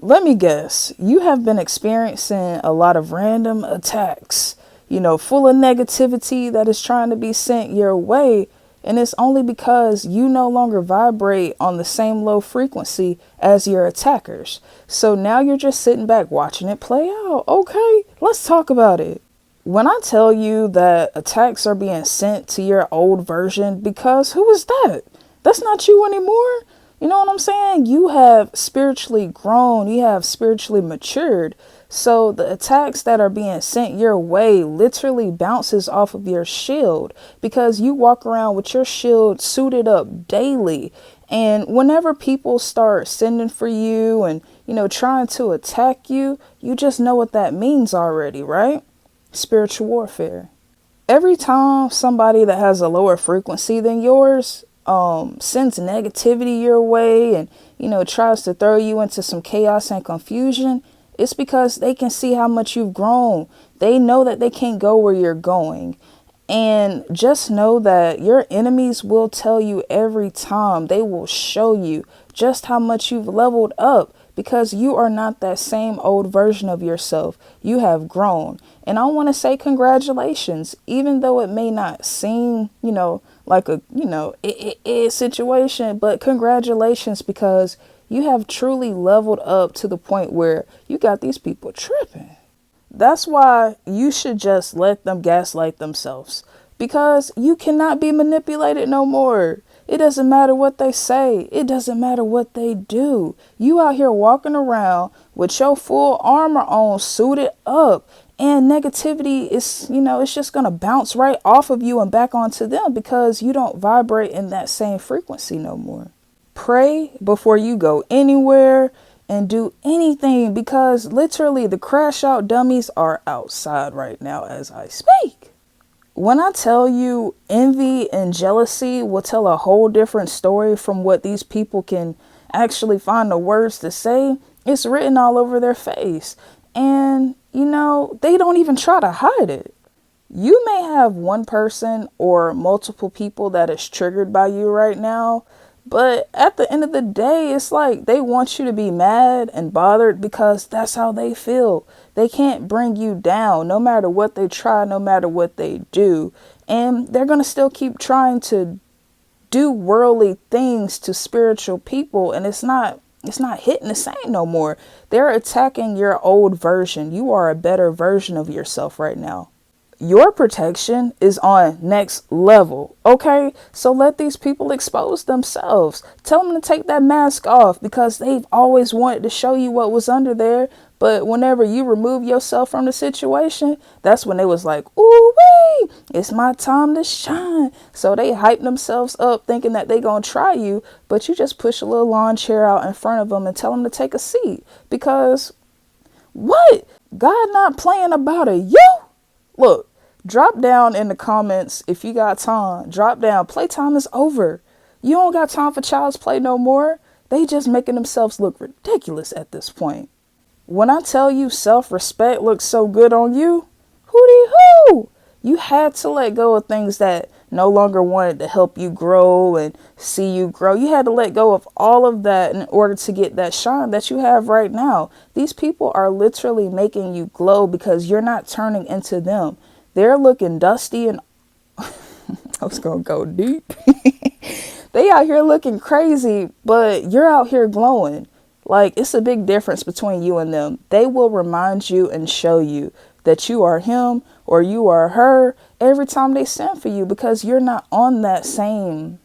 Let me guess, you have been experiencing a lot of random attacks, full of negativity that is trying to be sent your way. And it's only because you no longer vibrate on the same low frequency as your attackers. So now you're just sitting back watching it play out. Okay, let's talk about it. When I tell you that attacks are being sent to your old version, because who is that? That's not you anymore. You know what I'm saying? You have spiritually grown, you have spiritually matured. So the attacks that are being sent your way literally bounces off of your shield, because you walk around with your shield suited up daily. And whenever people start sending for you and, trying to attack you, you just know what that means already, right? Spiritual warfare. Every time somebody that has a lower frequency than yours sends negativity your way and, tries to throw you into some chaos and confusion, it's because they can see how much you've grown. They know that they can't go where you're going. And just know that your enemies will tell you every time. They will show you just how much you've leveled up, because you are not that same old version of yourself. You have grown. And I want to say congratulations, even though it may not seem, like a, situation, but congratulations, because you have truly leveled up to the point where you got these people tripping. That's why you should just let them gaslight themselves, because you cannot be manipulated no more. It doesn't matter what they say. It doesn't matter what they do. You out here walking around with your full armor on, suited up, and negativity is, it's just going to bounce right off of you and back onto them, because you don't vibrate in that same frequency no more. Pray before you go anywhere and do anything, because literally the crash out dummies are outside right now as I speak. When I tell you envy and jealousy will tell a whole different story from what these people can actually find the words to say, it's written all over their face. And, they don't even try to hide it. You may have one person or multiple people that is triggered by you right now, but at the end of the day, it's like they want you to be mad and bothered, because that's how they feel. They can't bring you down no matter what they try, no matter what they do. And they're going to still keep trying to do worldly things to spiritual people. And it's not hitting the same no more. They're attacking your old version. You are a better version of yourself right now. Your protection is on next level. Okay, so let these people expose themselves. Tell them to take that mask off, because they've always wanted to show you what was under there. But whenever you remove yourself from the situation, that's when they was like, ooh wee, it's my time to shine. So they hype themselves up thinking that they gonna try you, but you just push a little lawn chair out in front of them and tell them to take a seat. Because what? God not playing about it. You? Look, drop down in the comments if you got time. Drop down. Playtime is over. You don't got time for child's play no more. They just making themselves look ridiculous at this point. When I tell you self-respect looks so good on you, hooty-hoo! You had to let go of things that no longer wanted to help you grow and see you grow. You had to let go of all of that in order to get that shine that you have right now. These people are literally making you glow because you're not turning into them. They're looking dusty and I was going to go deep. They out here looking crazy, but you're out here glowing. Like, it's a big difference between you and them. They will remind you and show you that you are him or you are her every time they send for you, because you're not on that same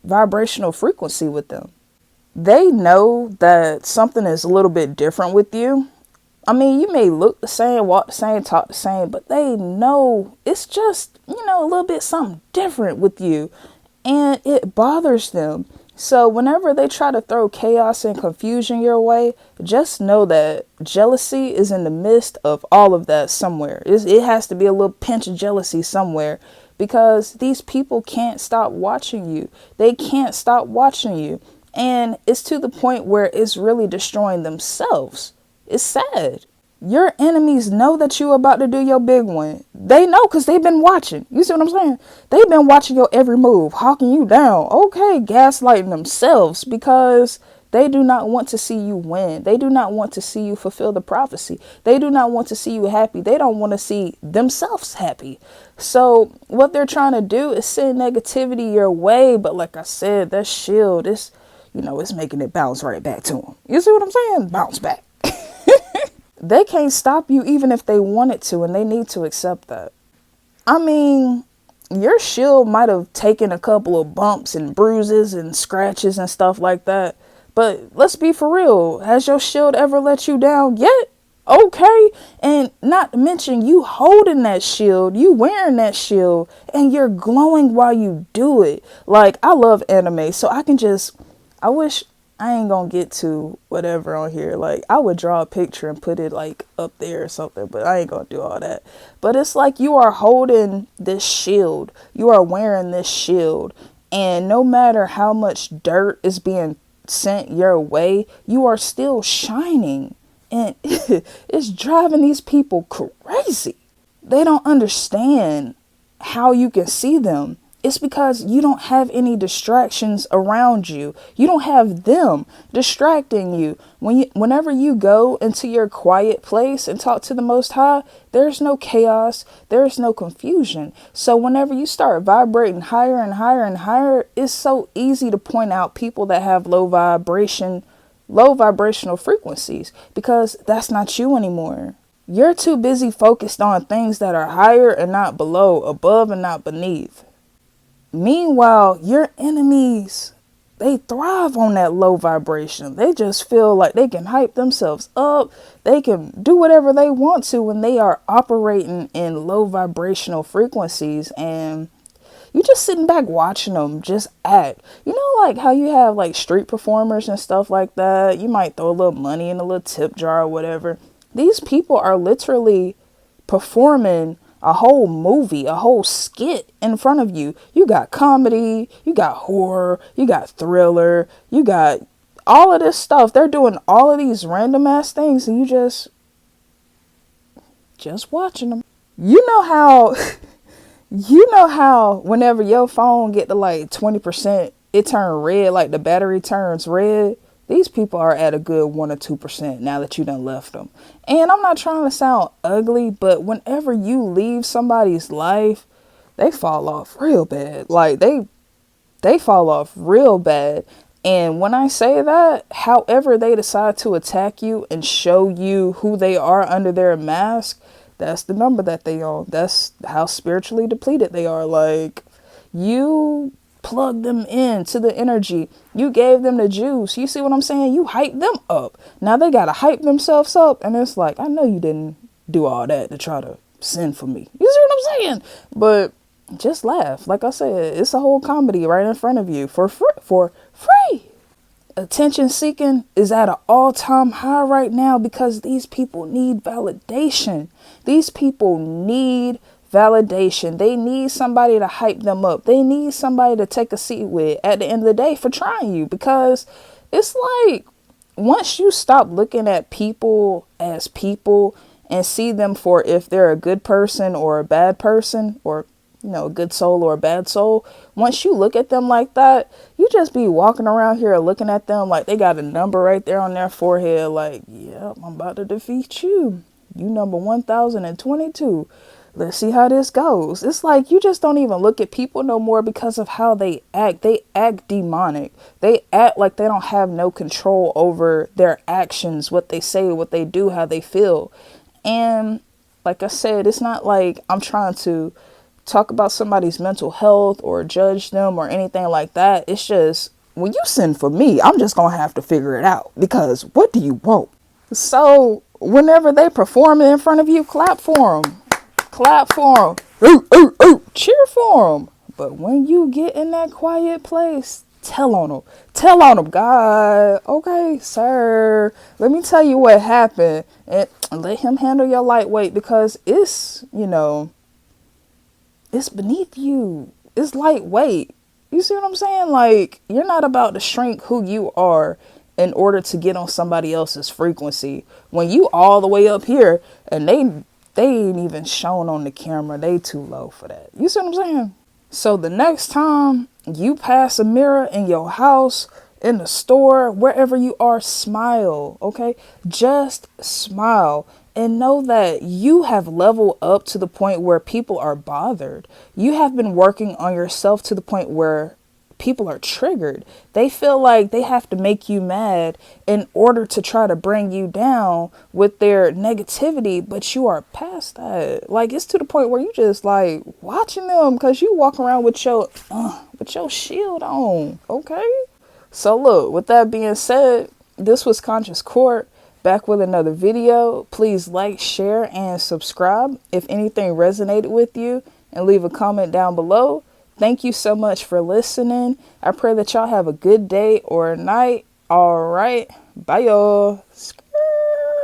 vibrational frequency with them. They know that something is a little bit different with you. I mean, you may look the same, walk the same, talk the same, but they know it's just, a little bit something different with you, and it bothers them. So whenever they try to throw chaos and confusion your way, just know that jealousy is in the midst of all of that somewhere. It has to be a little pinch of jealousy somewhere, because these people can't stop watching you. They can't stop watching you. And it's to the point where it's really destroying themselves. It's sad. Your enemies know that you're about to do your big one. They know because they've been watching. You see what I'm saying? They've been watching your every move, hawking you down. Okay, gaslighting themselves, because They do not want to see you win. They do not want to see you fulfill the prophecy. They do not want to see you happy. They don't want to see themselves happy. So what they're trying to do is send negativity your way. But like I said, that shield is, it's making it bounce right back to them. You see what I'm saying? Bounce back. They can't stop you even if they wanted to, and they need to accept that. I mean, your shield might have taken a couple of bumps and bruises and scratches and stuff like that. But let's be for real. Has your shield ever let you down yet? Okay. And not to mention you holding that shield, you wearing that shield, and you're glowing while you do it. Like, I love anime, so I wish I ain't gonna get to whatever on here. Like, I would draw a picture and put it like up there or something, but I ain't gonna do all that. But it's like you are holding this shield. You are wearing this shield. And no matter how much dirt is being sent your way, you are still shining. And it's driving these people crazy. They don't understand how you can see them. It's because you don't have any distractions around you. You don't have them distracting you. Whenever you go into your quiet place and talk to the Most High, there's no chaos. There's no confusion. So whenever you start vibrating higher and higher and higher, it's so easy to point out people that have low vibrational frequencies, because that's not you anymore. You're too busy focused on things that are higher and not below, above and not beneath. Meanwhile, your enemies, they thrive on that low vibration. They just feel like they can hype themselves up. They can do whatever they want to when they are operating in low vibrational frequencies. And you just sitting back watching them just act. Like how you have like street performers and stuff like that. You might throw a little money in a little tip jar or whatever. These people are literally performing a whole movie, a whole skit in front of you. You got comedy, you got horror, you got thriller, you got all of this stuff. They're doing all of these random ass things, and you just watching them. You know how whenever your phone get to like 20%, it turn red, like the battery turns red. These people are at a good 1 or 2% now that you done left them. And I'm not trying to sound ugly, but whenever you leave somebody's life, they fall off real bad. Like they fall off real bad. And when I say that, however they decide to attack you and show you who they are under their mask, that's the number that they own. That's how spiritually depleted they are. Like, you plug them in to the energy. You gave them the juice. You see what I'm saying? You hype them up. Now they got to hype themselves up. And it's like, I know you didn't do all that to try to send for me. You see what I'm saying? But just laugh. Like I said, it's a whole comedy right in front of you for free. Attention seeking is at an all-time high right now because these people need validation. These people need validation. They need somebody to hype them up. They need somebody to take a seat with at the end of the day for trying you, because it's like once you stop looking at people as people and see them for if they're a good person or a bad person, or a good soul or a bad soul, once you look at them like that, you just be walking around here looking at them like they got a number right there on their forehead, like, yep, I'm about to defeat you. You number 1022. Let's see how this goes. It's like you just don't even look at people no more because of how they act. They act demonic. They act like they don't have no control over their actions, what they say, what they do, how they feel. And like I said, it's not like I'm trying to talk about somebody's mental health or judge them or anything like that. It's just, when you send for me, I'm just going to have to figure it out, because what do you want? So whenever they perform in front of you, clap for them. Clap for them. Ooh, ooh, ooh. Cheer for them. But when you get in that quiet place, tell on them. Tell on them. God, okay, sir, let me tell you what happened. And let him handle your lightweight, because it's, it's beneath you. It's lightweight. You see what I'm saying? Like, you're not about to shrink who you are in order to get on somebody else's frequency. When you all the way up here and they ain't even shown on the camera. They too low for that. You see what I'm saying? So the next time you pass a mirror in your house in the store, wherever you are, smile, okay? Just smile and know that you have leveled up to the point where people are bothered. You have been working on yourself to the point where people are triggered. They feel like they have to make you mad in order to try to bring you down with their negativity, but you are past that. Like, it's to the point where you just like watching them because you walk around with your shield on, okay? So look, with that being said, this was Conscious Court, back with another video. Please like, share, and subscribe if anything resonated with you, and leave a comment down below. Thank you so much for listening. I pray that y'all have a good day or a night. All right. Bye, y'all.